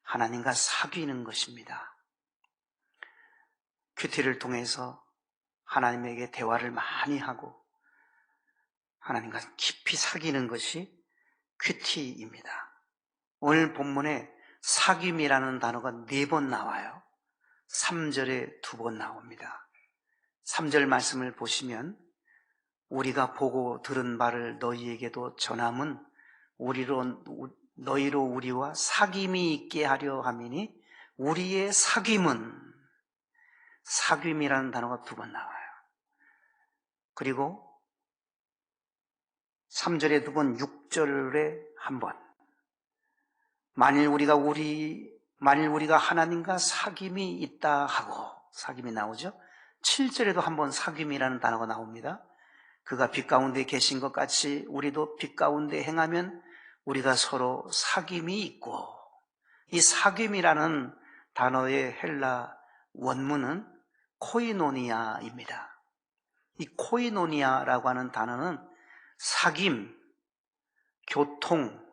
하나님과 사귀는 것입니다. 큐티를 통해서 하나님에게 대화를 많이 하고 하나님과 깊이 사귀는 것이 큐티입니다. 오늘 본문에 사귐이라는 단어가 4번 나와요. 3절에 2번 나옵니다. 3절 말씀을 보시면 우리가 보고 들은 바를 너희에게도 전함은 너희로 우리와 사귐이 있게 하려 함이니 우리의 사귐이라는 단어가 2번 나와요. 그리고 3절에 2번, 6절에 1번. 만일 우리가 하나님과 사귐이 있다 하고, 사귐이 나오죠. 7절에도 1번 사귐이라는 단어가 나옵니다. 그가 빛 가운데 계신 것 같이 우리도 빛 가운데 행하면 우리가 서로 사귐이 있고, 이 사귐이라는 단어의 헬라 원문은 코이노니아입니다. 이 코이노니아라고 하는 단어는 사귐, 교통,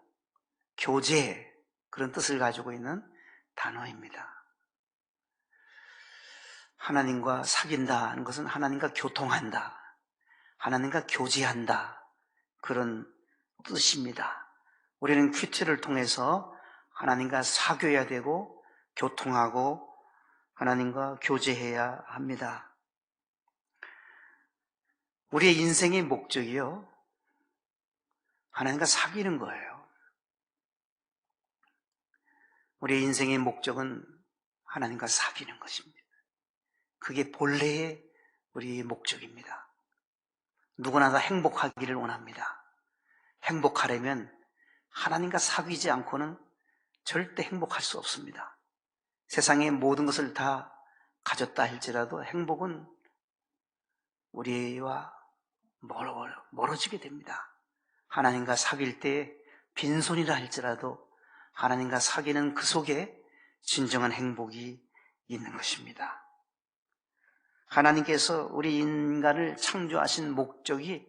교제, 그런 뜻을 가지고 있는 단어입니다. 하나님과 사귄다 하는 것은 하나님과 교통한다, 하나님과 교제한다, 그런 뜻입니다. 우리는 큐티를 통해서 하나님과 사귀어야 되고 교통하고 하나님과 교제해야 합니다. 우리의 인생의 목적이요, 하나님과 사귀는 거예요. 우리의 인생의 목적은 하나님과 사귀는 것입니다. 그게 본래의 우리의 목적입니다. 누구나 다 행복하기를 원합니다. 행복하려면 하나님과 사귀지 않고는 절대 행복할 수 없습니다. 세상의 모든 것을 다 가졌다 할지라도 행복은 우리와 멀어지게 됩니다. 하나님과 사귈 때 빈손이라 할지라도 하나님과 사귀는 그 속에 진정한 행복이 있는 것입니다. 하나님께서 우리 인간을 창조하신 목적이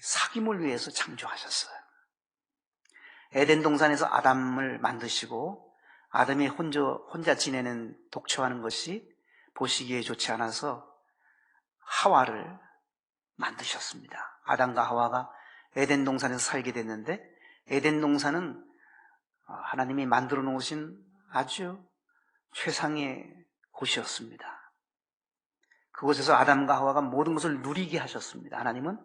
사귐을 위해서 창조하셨어요. 에덴 동산에서 아담을 만드시고 아담이 혼자 지내는 독초하는 것이 보시기에 좋지 않아서 하와를 만드셨습니다. 아담과 하와가 에덴 동산에서 살게 됐는데, 에덴 동산은 하나님이 만들어 놓으신 아주 최상의 곳이었습니다. 그곳에서 아담과 하와가 모든 것을 누리게 하셨습니다. 하나님은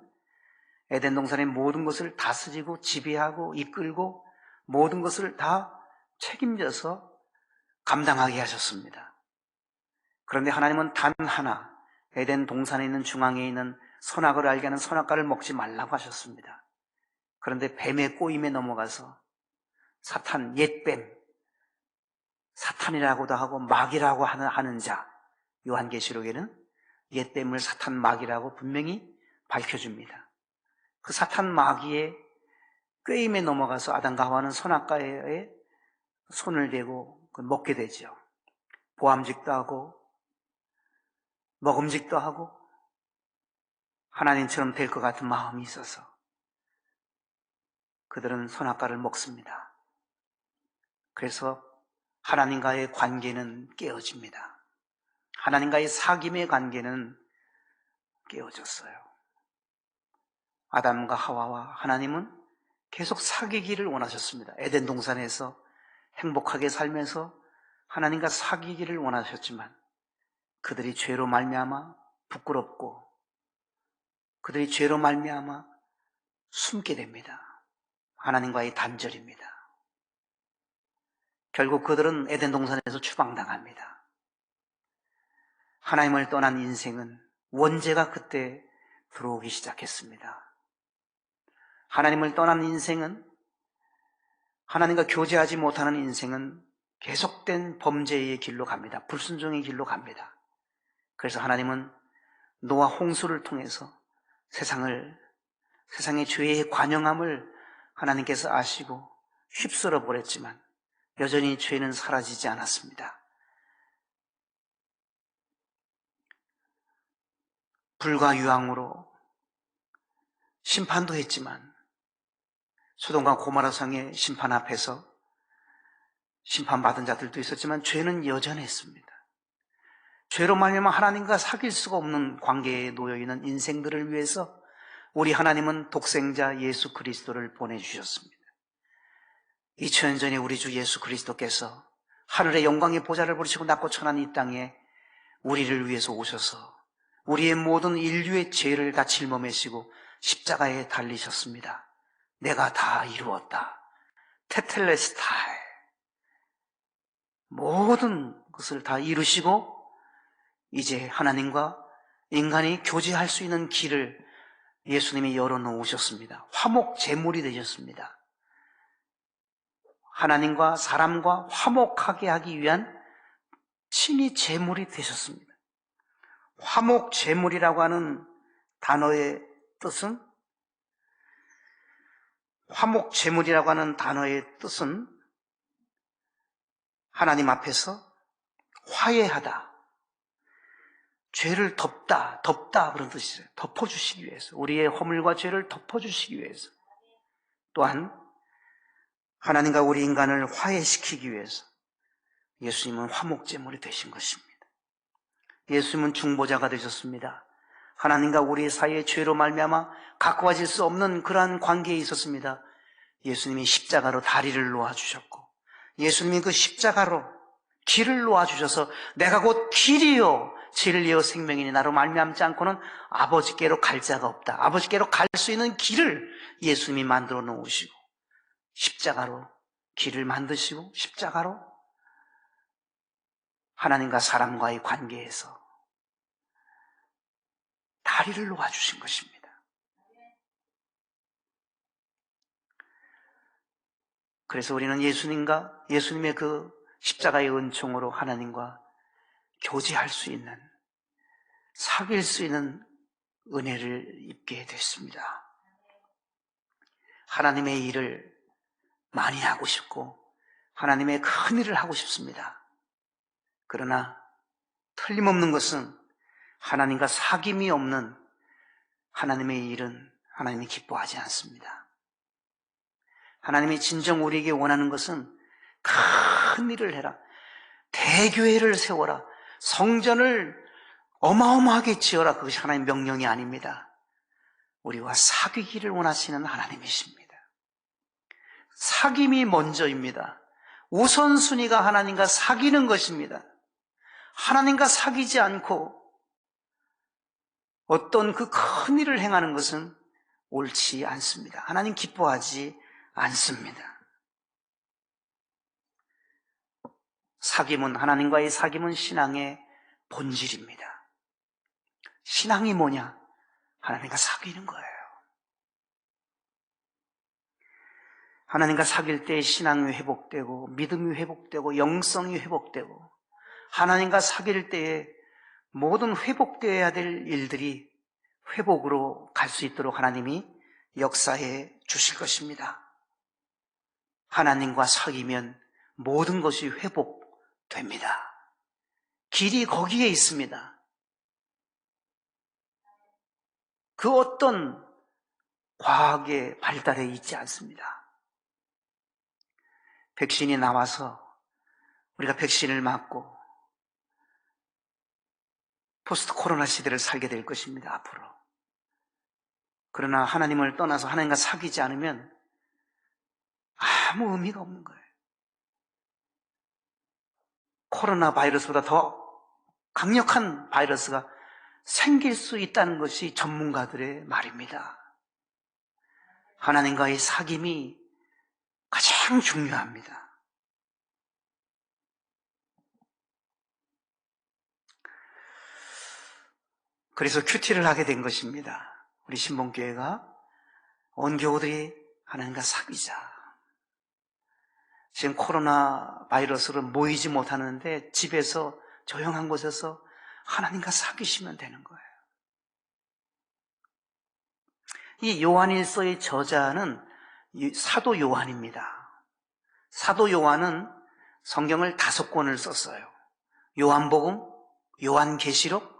에덴 동산의 모든 것을 다스리고 지배하고 이끌고 모든 것을 다 책임져서 감당하게 하셨습니다. 그런데 하나님은 단 하나, 에덴 동산에 있는 중앙에 있는 선악을 알게 하는 선악과를 먹지 말라고 하셨습니다. 그런데 뱀의 꼬임에 넘어가서 사탄, 옛뱀, 사탄이라고도 하고 마귀라고 하는 자, 요한계시록에는 옛뱀을 사탄, 마귀라고 분명히 밝혀줍니다. 그 사탄, 마귀의 꾀임에 넘어가서 아담과 하와는 선악과에 손을 대고 먹게 되죠. 보암직도 하고 먹음직도 하고 하나님처럼 될 것 같은 마음이 있어서 그들은 선악과를 먹습니다. 그래서 하나님과의 관계는 깨어집니다. 하나님과의 사귐의 관계는 깨어졌어요. 아담과 하와와 하나님은 계속 사귀기를 원하셨습니다. 에덴 동산에서 행복하게 살면서 하나님과 사귀기를 원하셨지만 그들이 죄로 말미암아 부끄럽고 그들이 죄로 말미암아 숨게 됩니다. 하나님과의 단절입니다. 결국 그들은 에덴 동산에서 추방당합니다. 하나님을 떠난 인생은 원죄가 그때 들어오기 시작했습니다. 하나님을 떠난 인생은, 하나님과 교제하지 못하는 인생은 계속된 범죄의 길로 갑니다. 불순종의 길로 갑니다. 그래서 하나님은 노아 홍수를 통해서 세상의 죄의 관영함을 하나님께서 아시고 휩쓸어 버렸지만 여전히 죄는 사라지지 않았습니다. 불과 유황으로 심판도 했지만 소돔과 고모라 성의 심판 앞에서 심판받은 자들도 있었지만 죄는 여전했습니다. 죄로 말미암아 하나님과 사귈 수가 없는 관계에 놓여있는 인생들을 위해서 우리 하나님은 독생자 예수 그리스도를 보내주셨습니다. 2000년 전에 우리 주 예수 그리스도께서 하늘의 영광의 보좌를 부르시고 낮고 천한 이 땅에 우리를 위해서 오셔서 우리의 모든 인류의 죄를 다 짊어매시고 십자가에 달리셨습니다. 내가 다 이루었다. 테텔레스타이. 모든 것을 다 이루시고 이제 하나님과 인간이 교제할 수 있는 길을 예수님이 열어놓으셨습니다. 화목 제물이 되셨습니다. 하나님과 사람과 화목하게 하기 위한 친히 제물이 되셨습니다. 화목 제물이라고 하는 단어의 뜻은 하나님 앞에서 화해하다, 죄를 덮다 그런 뜻이에요. 덮어주시기 위해서, 우리의 허물과 죄를 덮어주시기 위해서, 또한 하나님과 우리 인간을 화해시키기 위해서 예수님은 화목제물이 되신 것입니다. 예수님은 중보자가 되셨습니다. 하나님과 우리 사이의 죄로 말미암아 가까워질 수 없는 그러한 관계에 있었습니다. 예수님이 십자가로 다리를 놓아주셨고, 예수님이 그 십자가로 길을 놓아주셔서 내가 곧 길이요 진리요 생명이니 나로 말미암지 않고는 아버지께로 갈 자가 없다. 아버지께로 갈 수 있는 길을 예수님이 만들어 놓으시고 십자가로 길을 만드시고 십자가로 하나님과 사람과의 관계에서 다리를 놓아주신 것입니다. 그래서 우리는 예수님의 그 십자가의 은총으로 하나님과 교제할 수 있는, 사귈 수 있는 은혜를 입게 됐습니다. 하나님의 일을 많이 하고 싶고 하나님의 큰 일을 하고 싶습니다. 그러나 틀림없는 것은 하나님과 사귐이 없는 하나님의 일은 하나님이 기뻐하지 않습니다. 하나님이 진정 우리에게 원하는 것은 큰 일을 해라, 대교회를 세워라, 성전을 어마어마하게 지어라, 그것이 하나님의 명령이 아닙니다. 우리와 사귀기를 원하시는 하나님이십니다. 사귐이 먼저입니다. 우선순위가 하나님과 사귀는 것입니다. 하나님과 사귀지 않고 어떤 그 큰 일을 행하는 것은 옳지 않습니다. 하나님 기뻐하지 않습니다. 하나님과의 사귐은 신앙의 본질입니다. 신앙이 뭐냐? 하나님과 사귀는 거예요. 하나님과 사귈 때 신앙이 회복되고 믿음이 회복되고 영성이 회복되고, 하나님과 사귈 때에 모든 회복되어야 될 일들이 회복으로 갈 수 있도록 하나님이 역사해 주실 것입니다. 하나님과 사귀면 모든 것이 회복됩니다. 길이 거기에 있습니다. 그 어떤 과학의 발달에 있지 않습니다. 백신이 나와서 우리가 백신을 맞고 포스트 코로나 시대를 살게 될 것입니다, 앞으로. 그러나 하나님을 떠나서 하나님과 사귀지 않으면 아무 의미가 없는 거예요. 코로나 바이러스보다 더 강력한 바이러스가 생길 수 있다는 것이 전문가들의 말입니다. 하나님과의 사귐이 가장 중요합니다. 그래서 큐티를 하게 된 것입니다. 우리 신봉교회가 온 교우들이 하나님과 사귀자. 지금 코로나 바이러스로 모이지 못하는데 집에서 조용한 곳에서 하나님과 사귀시면 되는 거예요. 이 요한일서의 저자는 사도 요한입니다. 사도 요한은 성경을 5권을 썼어요. 요한복음, 요한계시록,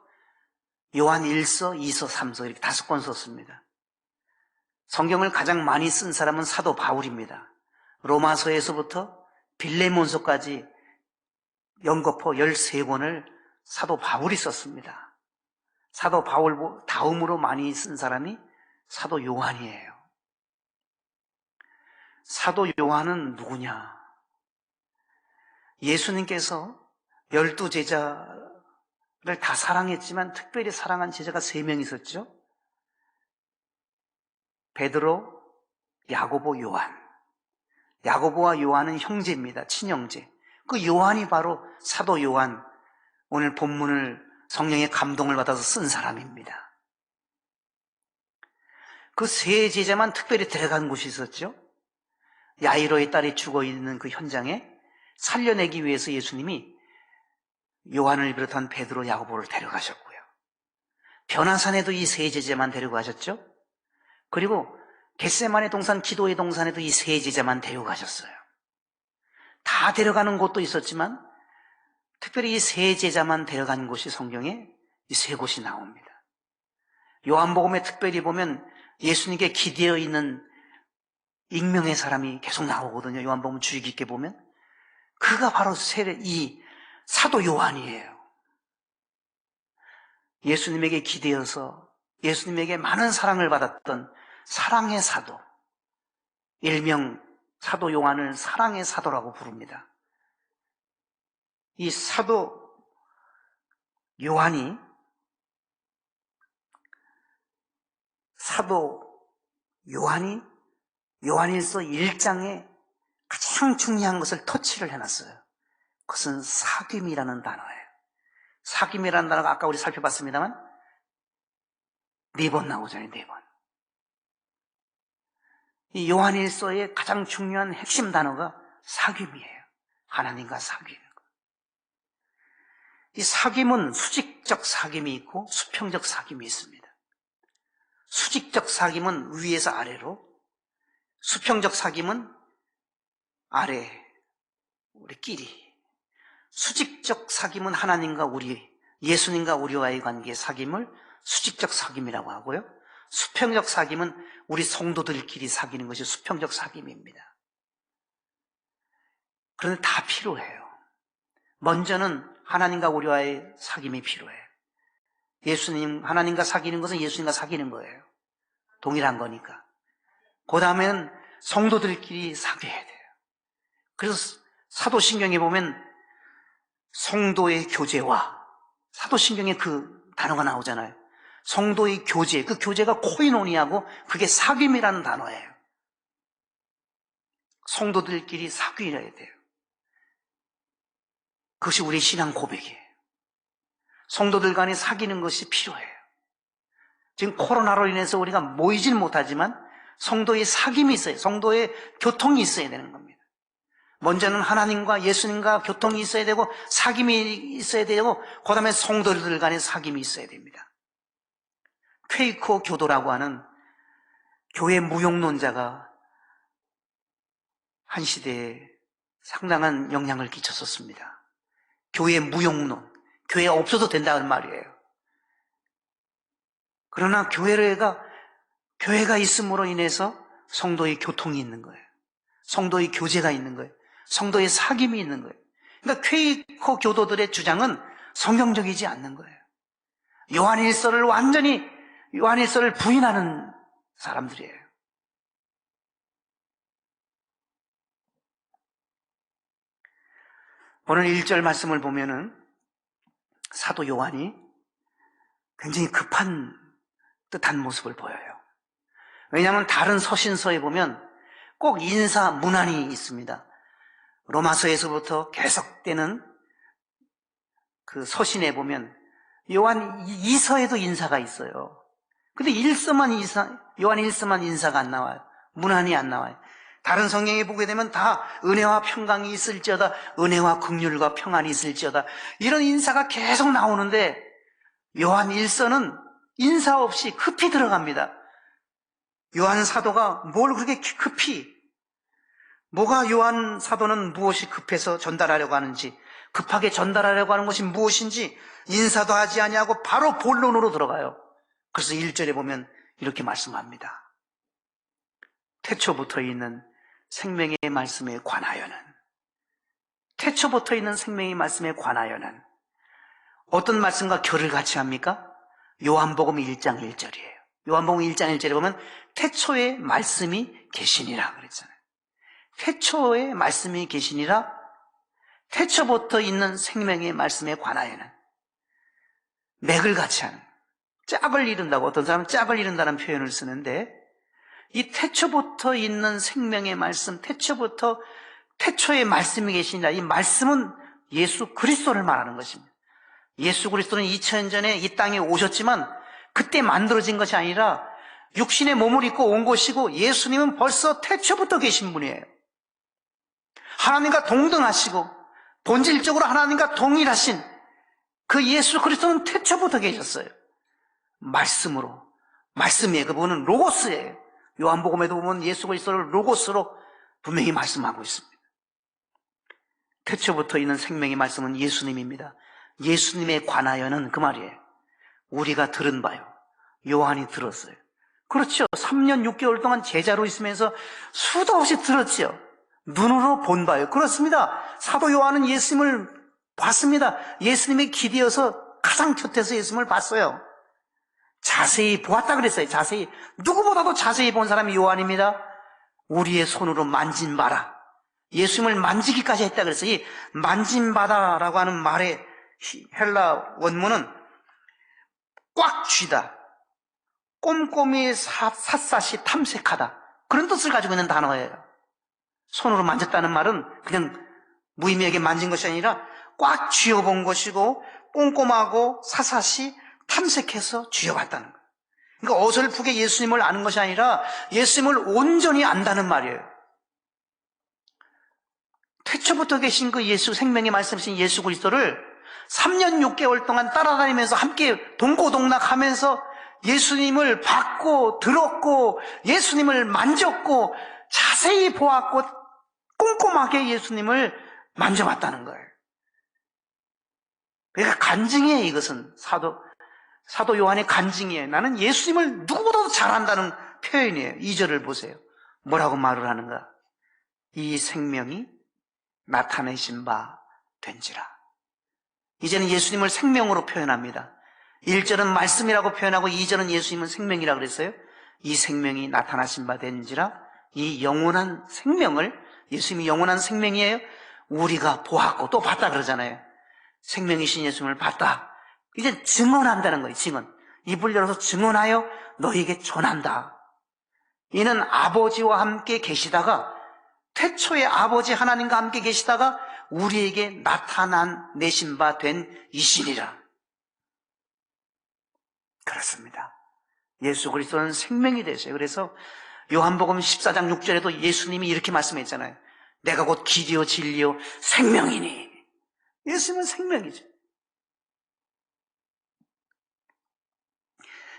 요한일서, 2서, 3서 이렇게 5권 썼습니다. 성경을 가장 많이 쓴 사람은 사도 바울입니다. 로마서에서부터 빌레몬서까지 연거포 13권을 사도 바울이 썼습니다. 사도 바울 다음으로 많이 쓴 사람이 사도 요한이에요. 사도 요한은 누구냐? 예수님께서 12제자를 다 사랑했지만 특별히 사랑한 제자가 3명 있었죠. 베드로, 야고보, 요한. 야고보와 요한은 형제입니다. 친형제. 그 요한이 바로 사도 요한, 오늘 본문을 성령의 감동을 받아서 쓴 사람입니다. 그 3제자만 특별히 데려간 곳이 있었죠. 야이로의 딸이 죽어있는 그 현장에 살려내기 위해서 예수님이 요한을 비롯한 베드로, 야고보를 데려가셨고요. 변화산에도 이 3제자만 데려가셨죠. 그리고 겟세마네 동산, 기도의 동산에도 이 3제자만 데려가셨어요. 다 데려가는 곳도 있었지만 특별히 이 3제자만 데려간 곳이 성경에 이 3곳이 나옵니다. 요한복음에 특별히 보면 예수님께 기대어 있는 익명의 사람이 계속 나오거든요. 요한복음 주의 깊게 보면 그가 바로 이 사도 요한이에요. 예수님에게 기대어서 예수님에게 많은 사랑을 받았던 사랑의 사도, 일명 사도 요한을 사랑의 사도라고 부릅니다. 이 사도 요한이 요한일서 1장에 가장 중요한 것을 터치를 해놨어요. 그것은 사귐이라는 단어예요. 사귐이라는 단어가 아까 우리 살펴봤습니다만 4번 나오잖아요. 4번. 이 요한일서의 가장 중요한 핵심 단어가 사귐이에요. 하나님과 사귐. 이 사귐은 수직적 사귐이 있고 수평적 사귐이 있습니다. 수직적 사귐은 위에서 아래로, 수평적 사귐은 아래, 우리끼리. 수직적 사귐은 하나님과 예수님과 우리와의 관계의 사귐을 수직적 사귐이라고 하고요. 수평적 사귐은 우리 성도들끼리 사귀는 것이 수평적 사귐입니다. 그런데 다 필요해요. 먼저는 하나님과 우리와의 사귐이 필요해요. 하나님과 사귀는 것은 예수님과 사귀는 거예요. 동일한 거니까. 그 다음에는 성도들끼리 사귀어야 돼요. 그래서 사도신경에 보면 성도의 교제와, 사도신경에 그 단어가 나오잖아요. 성도의 교제, 그 교제가 코이노니아고 그게 사귐이라는 단어예요. 성도들끼리 사귀어야 돼요. 그것이 우리 신앙 고백이에요. 성도들 간에 사귀는 것이 필요해요. 지금 코로나로 인해서 우리가 모이질 못하지만 성도의 사귐이 있어요. 성도의 교통이 있어야 되는 겁니다. 먼저는 하나님과 예수님과 교통이 있어야 되고 사귐이 있어야 되고 그 다음에 성도들 간에 사귐이 있어야 됩니다. 퀘이커 교도라고 하는 교회 무용론자가 한 시대에 상당한 영향을 끼쳤었습니다. 교회 무용론, 교회 없어도 된다는 말이에요. 그러나 교회가 있음으로 인해서 성도의 교통이 있는 거예요. 성도의 교제가 있는 거예요. 성도의 사귐이 있는 거예요. 그러니까 퀘이커 교도들의 주장은 성경적이지 않는 거예요. 요한일서를 부인하는 사람들이에요. 오늘 1절 말씀을 보면은 사도 요한이 굉장히 급한 듯한 모습을 보여요. 왜냐하면 다른 서신서에 보면 꼭 인사 문안이 있습니다. 로마서에서부터 계속되는 그 서신에 보면 요한 2서에도 인사가 있어요. 근데 요한 1서만 인사가 안 나와요. 문안이 안 나와요. 다른 성경에 보게 되면 다 은혜와 평강이 있을지어다, 은혜와 긍휼과 평안이 있을지어다, 이런 인사가 계속 나오는데 요한 1서는 인사 없이 급히 들어갑니다. 요한 사도가 뭘 그렇게 뭐가 요한 사도는 무엇이 급해서 전달하려고 하는지, 급하게 전달하려고 하는 것이 무엇인지 인사도 하지 아니하고 바로 본론으로 들어가요. 그래서 1절에 보면 이렇게 말씀합니다. 태초부터 있는 생명의 말씀에 관하여는 태초 붙어 있는 생명의 말씀에 관하여는 어떤 말씀과 결을 같이 합니까? 요한복음 1장 1절이에요. 요한복음 1장 1절에 보면 태초에 말씀이 계시니라 그랬잖아요. 태초에 말씀이 계시니라, 태초부터 있는 생명의 말씀에 관하여는 맥을 같이 하는, 짝을 이룬다고, 어떤 사람은 짝을 이룬다는 표현을 쓰는데, 이 태초부터 있는 생명의 말씀, 태초에 말씀이 계시니라, 이 말씀은 예수 그리스도를 말하는 것입니다. 예수 그리스도는 2000년 전에 이 땅에 오셨지만 그때 만들어진 것이 아니라 육신의 몸을 입고 온 것이고, 예수님은 벌써 태초부터 계신 분이에요. 하나님과 동등하시고 본질적으로 하나님과 동일하신 그 예수 그리스도는 태초부터 계셨어요. 말씀으로, 말씀이에요. 그분은 로고스예요. 요한복음에도 보면 예수 그리스도를 로고스로 분명히 말씀하고 있습니다. 태초부터 있는 생명의 말씀은 예수님입니다. 예수님에 관하여는, 그 말이에요. 우리가 들은 바요. 요한이 들었어요. 그렇죠. 3년 6개월 동안 제자로 있으면서 수도 없이 들었죠. 눈으로 본 바요. 그렇습니다. 사도 요한은 예수님을 봤습니다. 예수님의 길이어서 가장 곁에서 예수님을 봤어요. 자세히 보았다 그랬어요. 자세히. 누구보다도 자세히 본 사람이 요한입니다. 우리의 손으로 만진 바라. 예수님을 만지기까지 했다 그랬어요. 이 만진 바다라고 하는 말의 헬라 원문은 꽉 쥐다, 꼼꼼히 샅샅이 탐색하다, 그런 뜻을 가지고 있는 단어예요. 손으로 만졌다는 말은 그냥 무의미하게 만진 것이 아니라 꽉 쥐어본 것이고 꼼꼼하고 샅샅이 탐색해서 쥐어봤다는 거예요. 그러니까 어설프게 예수님을 아는 것이 아니라 예수님을 온전히 안다는 말이에요. 태초부터 계신 그 예수, 생명의 말씀이신 예수 그리스도를 3년 6개월 동안 따라다니면서 함께 동고동락하면서 예수님을 봤고 들었고 예수님을 만졌고 자세히 보았고 꼼꼼하게 예수님을 만져봤다는 거예요. 그러니까 간증이에요. 이것은 사도 요한의 간증이에요. 나는 예수님을 누구보다도 잘 안다는 표현이에요. 2절을 보세요. 뭐라고 말을 하는가? 이 생명이 나타내신 바 된지라. 이제는 예수님을 생명으로 표현합니다. 1절은 말씀이라고 표현하고 2절은 예수님은 생명이라고 그랬어요. 이 생명이 나타나신 바 된지라. 이 영원한 생명을, 예수님이 영원한 생명이에요. 우리가 보았고 또 봤다 그러잖아요. 생명이신 예수님을 봤다. 이제 증언한다는 거예요. 증언. 입을 열어서 증언하여 너희에게 전한다. 이는 아버지와 함께 계시다가, 태초에 아버지 하나님과 함께 계시다가 우리에게 나타내신 바 된 이신이라. 그렇습니다. 예수 그리스도는 생명이 되세요. 그래서 요한복음 14장 6절에도 예수님이 이렇게 말씀했잖아요. 내가 곧 길이요 진리요 생명이니. 예수님은 생명이죠.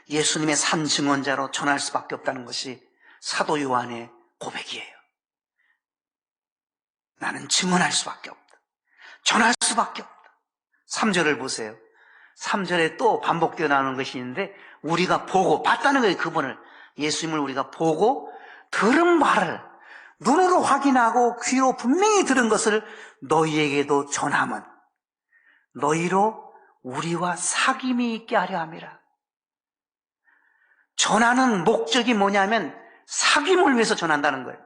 예수님의 산 증언자로 전할 수밖에 없다는 것이 사도 요한의 고백이에요. 나는 증언할 수밖에 없다. 전할 수밖에 없다. 3절을 보세요. 3절에 또 반복되어 나오는 것이 있는데, 우리가 보고 봤다는 거예요. 그분을, 예수님을 우리가 보고 들은 바를 눈으로 확인하고 귀로 분명히 들은 것을 너희에게도 전함은 너희로 우리와 사귐이 있게 하려 함이라. 전하는 목적이 뭐냐면 사귐을 위해서 전한다는 거예요.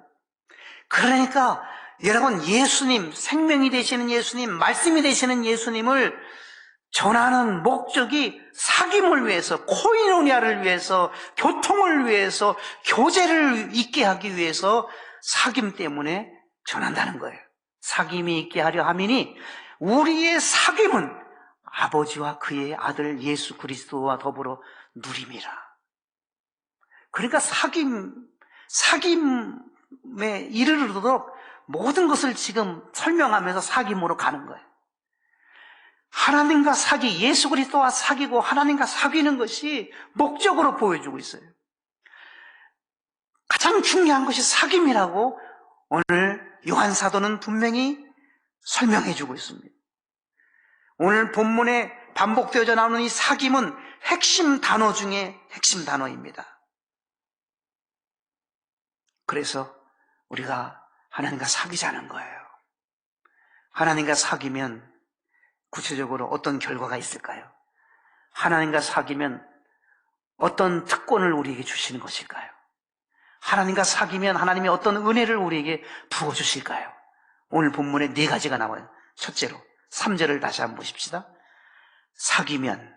그러니까 여러분, 예수님, 생명이 되시는 예수님, 말씀이 되시는 예수님을 전하는 목적이 사귐을 위해서, 코이노니아를 위해서, 교통을 위해서, 교제를 있게 하기 위해서 사귐 때문에 전한다는 거예요. 사귐이 있게 하려 함이니 우리의 사귐은 아버지와 그의 아들 예수 그리스도와 더불어 누림이라. 그러니까 사귐에 이르르도록 모든 것을 지금 설명하면서 사귐으로 가는 거예요. 하나님과 예수 그리스도와 사귀고 하나님과 사귀는 것이 목적으로 보여주고 있어요. 가장 중요한 것이 사귐이라고 오늘 요한 사도는 분명히 설명해 주고 있습니다. 오늘 본문에 반복되어져 나오는 이 사귐은 핵심 단어 중에 핵심 단어입니다. 그래서 우리가 하나님과 사귀자는 거예요. 하나님과 사귀면 구체적으로 어떤 결과가 있을까요? 하나님과 사귀면 어떤 특권을 우리에게 주시는 것일까요? 하나님과 사귀면 하나님이 어떤 은혜를 우리에게 부어주실까요? 오늘 본문에 4가지가 나와요. 첫째로 3절을 다시 한번 보십시다. 사귀면,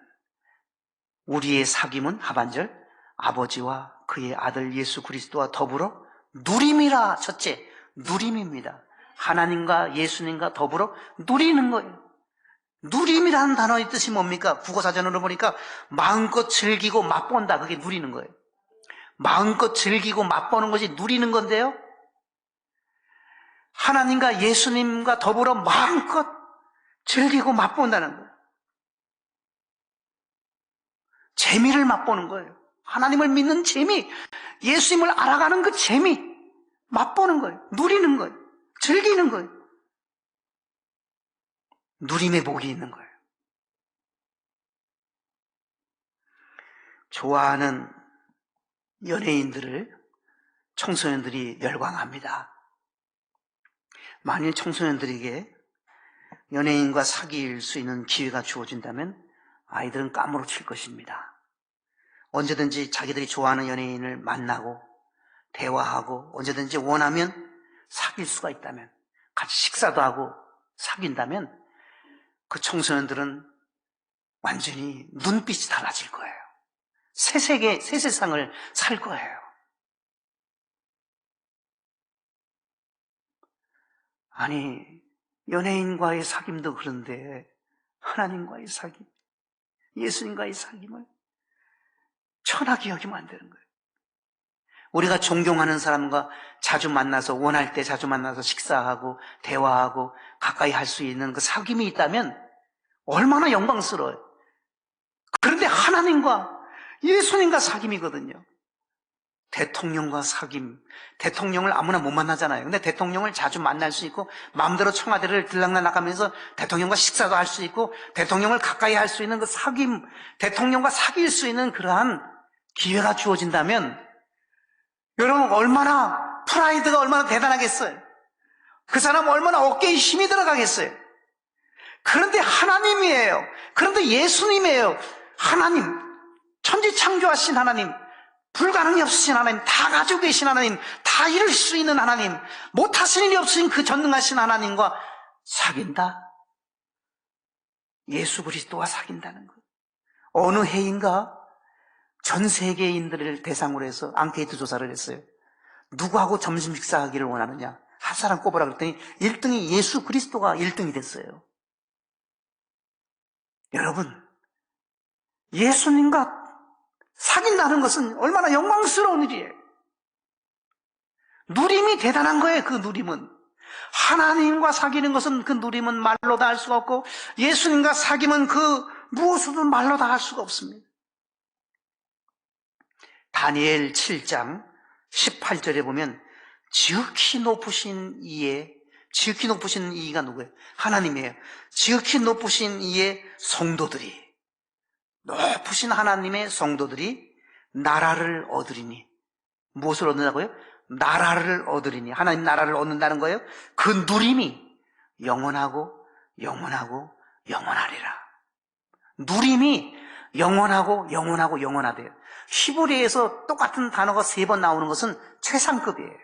우리의 사귐은 하반절, 아버지와 그의 아들 예수 그리스도와 더불어 누림이라. 첫째, 누림입니다. 하나님과 예수님과 더불어 누리는 거예요. 누림이라는 단어의 뜻이 뭡니까? 국어사전으로 보니까 마음껏 즐기고 맛본다. 그게 누리는 거예요. 마음껏 즐기고 맛보는 것이 누리는 건데요, 하나님과 예수님과 더불어 마음껏 즐기고 맛본다는 거예요. 재미를 맛보는 거예요. 하나님을 믿는 재미, 예수님을 알아가는 그 재미, 맛보는 거예요. 누리는 거예요. 즐기는 거예요. 누림의 복이 있는 거예요. 좋아하는 연예인들을 청소년들이 열광합니다. 만일 청소년들에게 연예인과 사귈 수 있는 기회가 주어진다면 아이들은 까무러칠 것입니다. 언제든지 자기들이 좋아하는 연예인을 만나고 대화하고 언제든지 원하면 사귈 수가 있다면, 같이 식사도 하고 사귄다면 그 청소년들은 완전히 눈빛이 달라질 거예요. 새 세계, 새 세상을 살 거예요. 아니, 연예인과의 사귐도 그런데 하나님과의 사귐, 예수님과의 사귐을 천하게 여기면 안 되는 거예요. 우리가 존경하는 사람과 자주 만나서, 원할 때 자주 만나서 식사하고 대화하고 가까이 할 수 있는 그 사귐이 있다면 얼마나 영광스러워요. 그런데 하나님과 예수님과 사귐이거든요. 대통령과 사귐, 대통령을 아무나 못 만나잖아요. 근데 대통령을 자주 만날 수 있고 마음대로 청와대를 들락날락하면서 대통령과 식사도 할 수 있고 대통령을 가까이 할 수 있는 그 사귐, 대통령과 사귈 수 있는 그러한 기회가 주어진다면 여러분, 얼마나 프라이드가 얼마나 대단하겠어요. 그 사람 얼마나 어깨에 힘이 들어가겠어요. 그런데 하나님이에요. 그런데 예수님이에요. 하나님, 천지창조하신 하나님, 불가능이 없으신 하나님, 다 가지고 계신 하나님, 다 이룰 수 있는 하나님, 못하시는 일이 없으신 그 전능하신 하나님과 사귄다? 예수 그리스도와 사귄다는 것. 어느 해인가 전 세계인들을 대상으로 해서 앙케이트 조사를 했어요. 누구하고 점심 식사하기를 원하느냐? 한 사람 꼽으라 그랬더니 1등이 예수 그리스도가 1등이 됐어요. 여러분, 예수님과 사귄다는 것은 얼마나 영광스러운 일이에요. 누림이 대단한 거예요. 그 누림은, 하나님과 사귀는 것은, 그 누림은 말로 다 할 수가 없고, 예수님과 사귀면 그 무엇으로도 말로 다 할 수가 없습니다. 다니엘 7장 18절에 보면 지극히 높으신 이의, 지극히 높으신 이가 누구예요? 하나님이에요. 지극히 높으신 이의 성도들이, 높으신 하나님의 성도들이 나라를 얻으리니. 무엇을 얻는다고요? 나라를 얻으리니. 하나님 나라를 얻는다는 거예요. 그 누림이 영원하고 영원하고 영원하리라. 누림이 영원하고 영원하고 영원하대요. 히브리에서 똑같은 단어가 3번 나오는 것은 최상급이에요.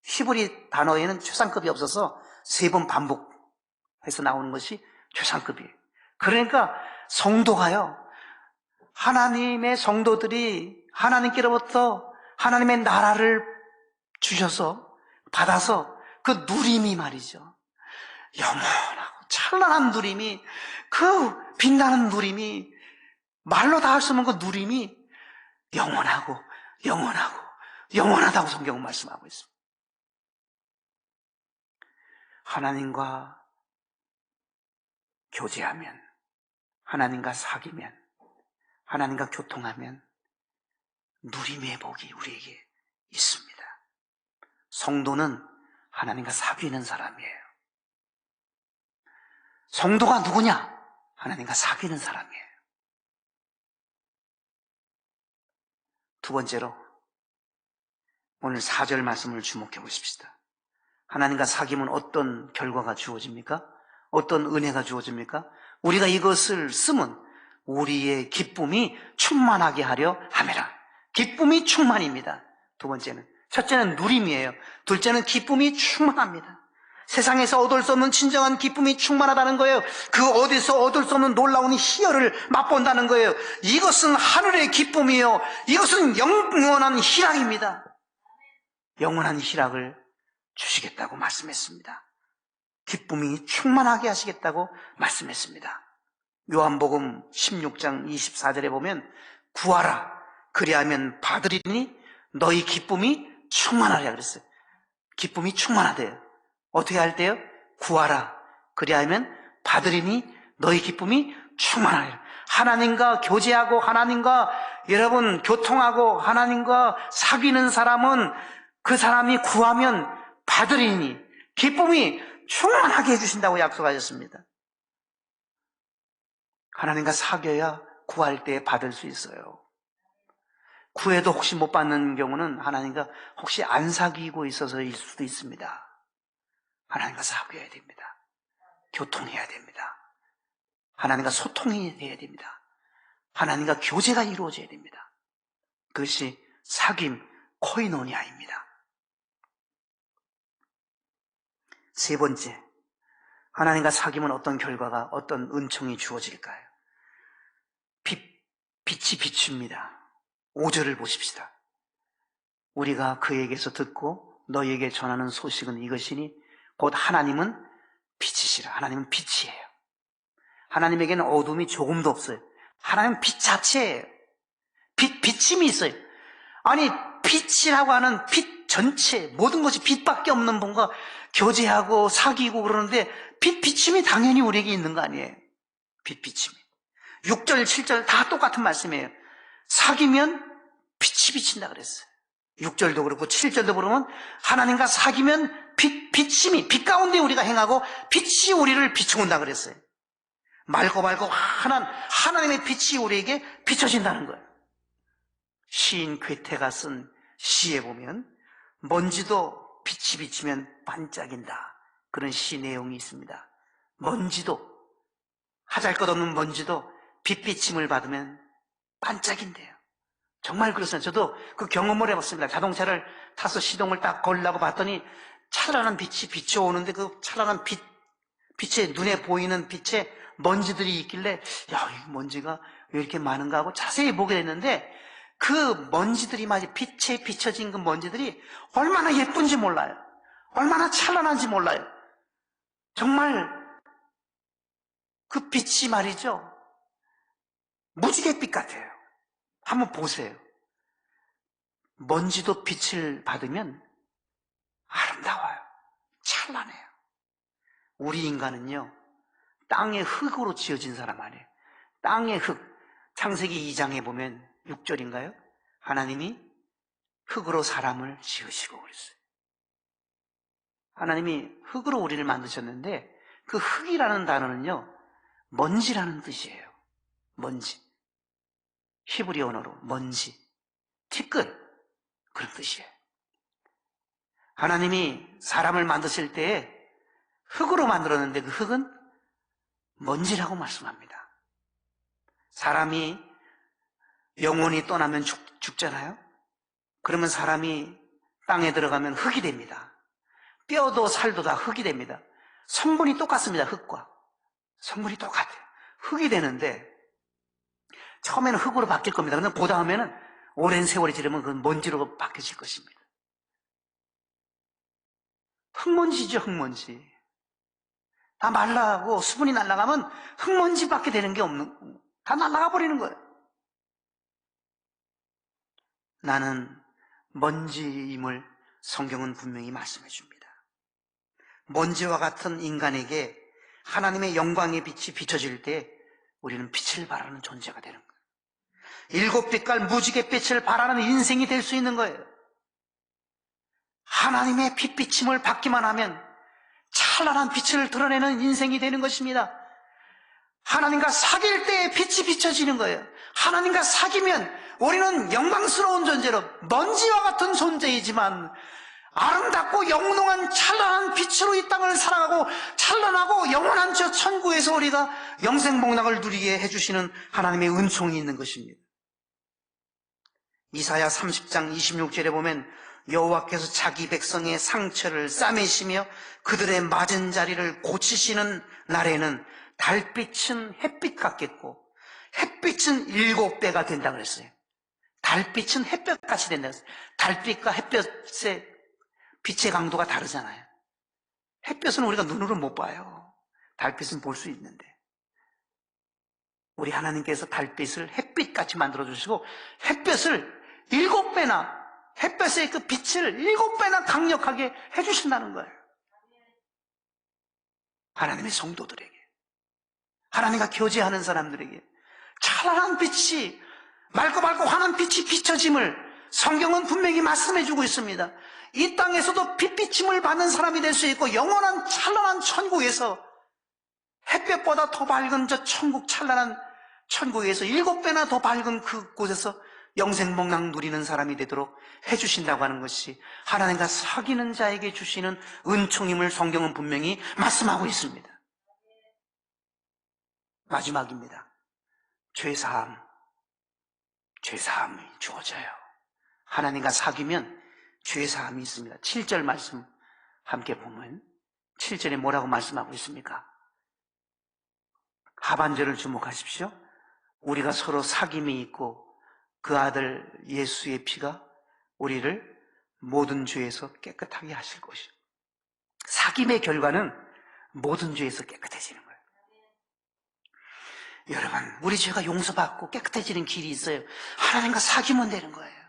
히브리 단어에는 최상급이 없어서 3번 반복해서 나오는 것이 최상급이에요. 그러니까 성도가요, 하나님의 성도들이 하나님께로부터 하나님의 나라를 주셔서 받아서 그 누림이 말이죠, 영원하고 찬란한 누림이, 그 빛나는 누림이, 말로 다 할 수 없는 그 누림이 영원하고 영원하고 영원하다고 성경은 말씀하고 있습니다. 하나님과 교제하면, 하나님과 사귀면, 하나님과 교통하면 누림의 복이 우리에게 있습니다. 성도는 하나님과 사귀는 사람이에요. 성도가 누구냐? 하나님과 사귀는 사람이에요. 두 번째로 오늘 4절 말씀을 주목해 보십시다. 하나님과 사귀면 어떤 결과가 주어집니까? 어떤 은혜가 주어집니까? 우리가 이것을 쓰면 우리의 기쁨이 충만하게 하려 함이라. 기쁨이 충만입니다. 두 번째는, 첫째는 누림이에요. 둘째는 기쁨이 충만합니다. 세상에서 얻을 수 없는 진정한 기쁨이 충만하다는 거예요. 그 어디서 얻을 수 없는 놀라운 희열을 맛본다는 거예요. 이것은 하늘의 기쁨이요, 이것은 영원한 희락입니다. 영원한 희락을 주시겠다고 말씀했습니다. 기쁨이 충만하게 하시겠다고 말씀했습니다. 요한복음 16장 24절에 보면 구하라 그리하면 받으리니 너희 기쁨이 충만하리라 그랬어요. 기쁨이 충만하대요. 어떻게 할 때요? 구하라 그리하면 받으리니 너희 기쁨이 충만하리라. 하나님과 교제하고 하나님과 여러분 교통하고 하나님과 사귀는 사람은 그 사람이 구하면 받으리니 기쁨이 충만하게 해주신다고 약속하셨습니다. 하나님과 사귀어야 구할 때 받을 수 있어요. 구해도 혹시 못 받는 경우는 하나님과 혹시 안 사귀고 있어서일 수도 있습니다. 하나님과 사귀어야 됩니다. 교통해야 됩니다. 하나님과 소통이 돼야 됩니다. 하나님과 교제가 이루어져야 됩니다. 그것이 사귐, 코이노니아입니다. 세 번째, 하나님과 사귐은 어떤 결과가, 어떤 은총이 주어질까요? 빛이 비춥니다. 5절을 보십시다. 우리가 그에게서 듣고 너희에게 전하는 소식은 이것이니 곧 하나님은 빛이시라. 하나님은 빛이에요. 하나님에게는 어둠이 조금도 없어요. 하나님은 빛 자체예요. 비침이 있어요. 아니, 빛이라고 하는 빛 전체, 모든 것이 빛밖에 없는 분과 교제하고 사귀고 그러는데 비침이 당연히 우리에게 있는 거 아니에요. 비침이. 6절, 7절 다 똑같은 말씀이에요. 사귀면 빛이 비친다 그랬어요. 6절도 그렇고 7절도 그러면 하나님과 사귀면 비침이, 빛 가운데 우리가 행하고 빛이 우리를 비춰온다 그랬어요. 맑고 하나님의 빛이 우리에게 비춰진다는 거예요. 시인 괴테가 쓴 시에 보면 먼지도 빛이 비치면 반짝인다, 그런 시 내용이 있습니다. 먼지도, 하잘것없는 먼지도 빛비침을 받으면 반짝인대요. 정말 그렇습니다. 저도 그 경험을 해봤습니다. 자동차를 타서 시동을 딱 걸려고 봤더니 찬란한 빛이 비춰오는데 그 찬란한 빛에, 눈에 보이는 빛에 먼지들이 있길래 야, 이 먼지가 왜 이렇게 많은가 하고 자세히 보게 됐는데 그 먼지들이, 빛에 비춰진 그 먼지들이 얼마나 예쁜지 몰라요. 얼마나 찬란한지 몰라요. 정말 그 빛이 말이죠, 무지갯빛 같아요. 한번 보세요. 먼지도 빛을 받으면 아름다워요. 찬란해요. 우리 인간은요, 땅의 흙으로 지어진 사람 아니에요. 땅의 흙. 창세기 2장에 보면 6절인가요? 하나님이 흙으로 사람을 지으시고 그랬어요. 하나님이 흙으로 우리를 만드셨는데 그 흙이라는 단어는요, 먼지라는 뜻이에요. 먼지. 히브리 언어로 먼지, 티끌, 그런 뜻이에요. 하나님이 사람을 만드실 때에 흙으로 만들었는데 그 흙은 먼지라고 말씀합니다. 사람이 영혼이 떠나면 죽잖아요. 그러면 사람이 땅에 들어가면 흙이 됩니다. 뼈도 살도 다 흙이 됩니다. 성분이 똑같습니다. 흙과 성분이 똑같아요. 흙이 되는데 처음에는 흙으로 바뀔 겁니다. 그런데 그 다음에는 오랜 세월이 지르면 그건 먼지로 바뀌어질 것입니다. 흙먼지죠, 흙먼지. 다 말라가고 수분이 날아가면 흙먼지밖에 되는 게 없는, 다 날아가 버리는 거예요. 나는 먼지임을 성경은 분명히 말씀해 줍니다. 먼지와 같은 인간에게 하나님의 영광의 빛이 비춰질 때 우리는 빛을 발하는 존재가 되는 거예요. 일곱 빛깔 무지갯빛을 발하는 인생이 될 수 있는 거예요. 하나님의 빛비침을 받기만 하면 찬란한 빛을 드러내는 인생이 되는 것입니다. 하나님과 사귈 때 빛이 비춰지는 거예요. 하나님과 사귀면 우리는 영광스러운 존재로, 먼지와 같은 존재이지만 아름답고 영롱한 찬란한 빛으로 이 땅을 살아가고 찬란하고 영원한 저 천국에서 우리가 영생복락을 누리게 해주시는 하나님의 은총이 있는 것입니다. 이사야 30장 26절에 보면 여호와께서 자기 백성의 상처를 싸매시며 그들의 맞은 자리를 고치시는 날에는 달빛은 햇빛 같겠고 햇빛은 7배가 된다고 그랬어요. 달빛은 햇볕같이 된다고 했어요. 달빛과 햇볕의 빛의 강도가 다르잖아요. 햇볕은 우리가 눈으로 못 봐요. 달빛은 볼 수 있는데 우리 하나님께서 달빛을 햇빛같이 만들어주시고 햇볕을 7배나 햇볕의 그 빛을 7배나 강력하게 해주신다는 거예요. 하나님의 성도들에게, 하나님과 교제하는 사람들에게 찬란한 빛이, 맑고 환한 빛이 비춰짐을 성경은 분명히 말씀해주고 있습니다. 이 땅에서도 빛비침을 받는 사람이 될 수 있고 영원한 찬란한 천국에서 햇볕보다 더 밝은 저 천국, 찬란한 천국에서 7배나 더 밝은 그곳에서 영생복락 누리는 사람이 되도록 해주신다고 하는 것이 하나님과 사귀는 자에게 주시는 은총임을 성경은 분명히 말씀하고 있습니다. 마지막입니다. 죄사함이 주어져요. 하나님과 사귀면 죄사함이 있습니다. 7절 말씀 함께 보면 7절에 뭐라고 말씀하고 있습니까? 하반절을 주목하십시오. 우리가 서로 사귐이 있고 그 아들 예수의 피가 우리를 모든 죄에서 깨끗하게 하실 것이요. 사귐의 결과는 모든 죄에서 깨끗해지는 거예요. 여러분, 우리 죄가 용서받고 깨끗해지는 길이 있어요. 하나님과 사귀면 되는 거예요.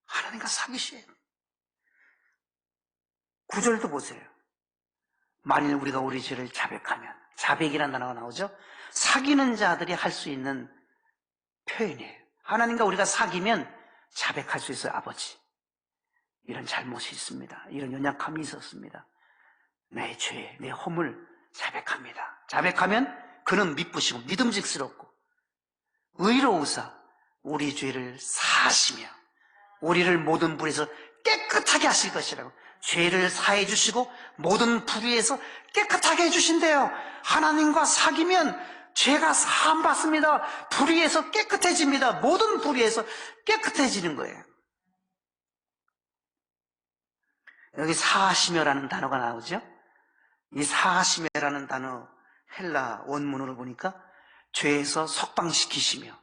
하나님과 사귀셔야 돼요. 9절도 보세요. 만일 우리가 우리 죄를 자백하면, 자백이라는 단어가 나오죠. 사귀는 자들이 할 수 있는 표현이에요. 하나님과 우리가 사귀면 자백할 수 있어요. 아버지, 이런 잘못이 있습니다. 이런 연약함이 있었습니다. 내 죄, 내 허물 자백합니다. 자백하면 그는 미쁘시고 믿음직스럽고 의로우사 우리 죄를 사하시며 우리를 모든 불에서 깨끗하게 하실 것이라고. 죄를 사해 주시고 모든 불의에서 깨끗하게 해주신대요. 하나님과 사귀면 죄가 사함받습니다. 불의에서 깨끗해집니다. 모든 불의에서 깨끗해지는 거예요. 여기 사하시며라는 단어가 나오죠. 이 사하시며라는 단어 헬라 원문으로 보니까 죄에서 석방시키시며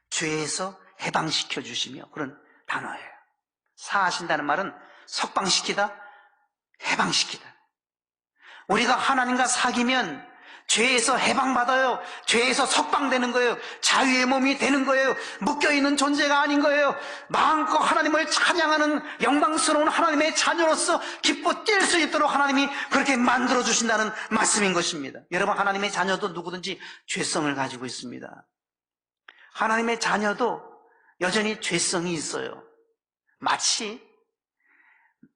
죄에서 해방시켜 주시며 그런 단어예요. 사하신다는 말은 석방시키다, 해방시키다. 우리가 하나님과 사귀면 죄에서 해방받아요. 죄에서 석방되는 거예요. 자유의 몸이 되는 거예요. 묶여있는 존재가 아닌 거예요. 마음껏 하나님을 찬양하는 영광스러운 하나님의 자녀로서 기뻐 뛸 수 있도록 하나님이 그렇게 만들어주신다는 말씀인 것입니다. 여러분, 하나님의 자녀도 누구든지 죄성을 가지고 있습니다. 하나님의 자녀도 여전히 죄성이 있어요. 마치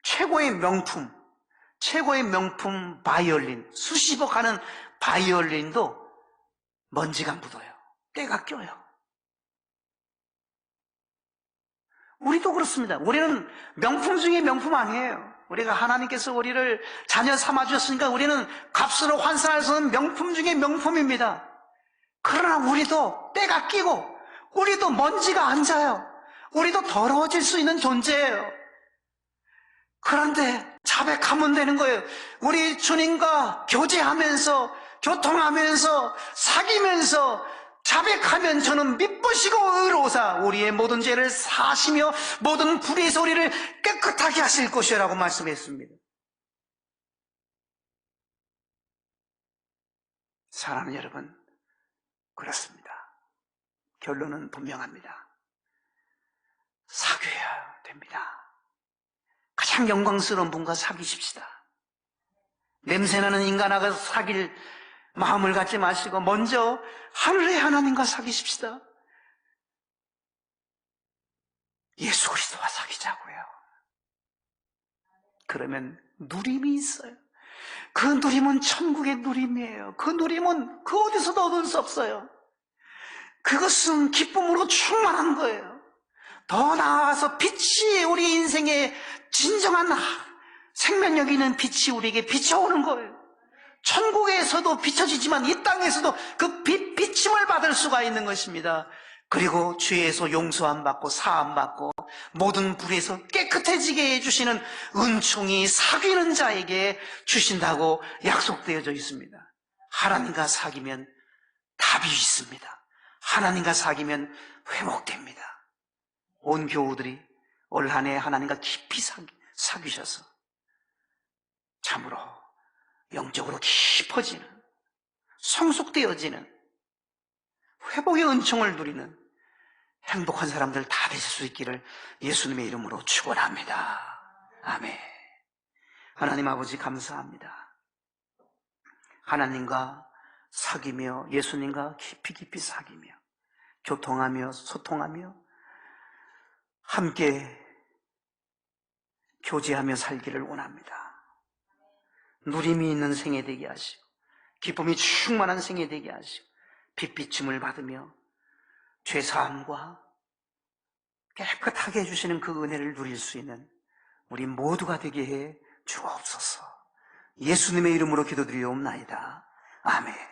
최고의 명품 바이올린, 수십억 하는 바이올린도 먼지가 묻어요. 때가 껴요. 우리도 그렇습니다. 우리는 명품 중에 명품 아니에요. 우리가 하나님께서 우리를 자녀 삼아 주셨으니까 우리는 값으로 환산할 수 없는 명품 중에 명품입니다. 그러나 우리도 때가 끼고 우리도 먼지가 앉아요. 우리도 더러워질 수 있는 존재예요. 그런데 자백하면 되는 거예요. 우리 주님과 교제하면서, 교통하면서, 사귀면서 자백하면 저는 미쁘시고 의로우사 우리의 모든 죄를 사하시며 모든 불의에서 우리를 깨끗하게 하실 것이라고 말씀했습니다. 사랑하는 여러분, 그렇습니다. 결론은 분명합니다. 사귀어야 됩니다. 가장 영광스러운 분과 사귀십시다. 냄새나는 인간하고 사귈 마음을 갖지 마시고 먼저 하늘의 하나님과 사귀십시다. 예수 그리스도와 사귀자고요. 그러면 누림이 있어요. 그 누림은 천국의 누림이에요. 그 누림은 그 어디서도 얻을 수 없어요. 그것은 기쁨으로 충만한 거예요. 더 나아가서 빛이 우리 인생의 진정한 생명력 있는 빛이 우리에게 비춰오는 거예요. 천국에서도 비춰지지만 이 땅에서도 그 비침을 받을 수가 있는 것입니다. 그리고 죄에서 용서함 받고 사함 받고 모든 불에서 깨끗해지게 해주시는 은총이 사귀는 자에게 주신다고 약속되어져 있습니다. 하나님과 사귀면 답이 있습니다. 하나님과 사귀면 회복됩니다. 온 교우들이 올 한 해 하나님과 깊이 사귀셔서 참으로 영적으로 깊어지는, 성숙되어지는 회복의 은총을 누리는 행복한 사람들 다 되실 수 있기를 예수님의 이름으로 축원합니다. 아멘. 하나님 아버지 감사합니다. 하나님과 사귀며 예수님과 깊이 사귀며 교통하며 소통하며 함께 교제하며 살기를 원합니다. 누림이 있는 생애 되게 하시고 기쁨이 충만한 생애 되게 하시고 빛비침을 받으며 죄사함과 깨끗하게 해주시는 그 은혜를 누릴 수 있는 우리 모두가 되게 해 주옵소서. 예수님의 이름으로 기도드리옵나이다. 아멘.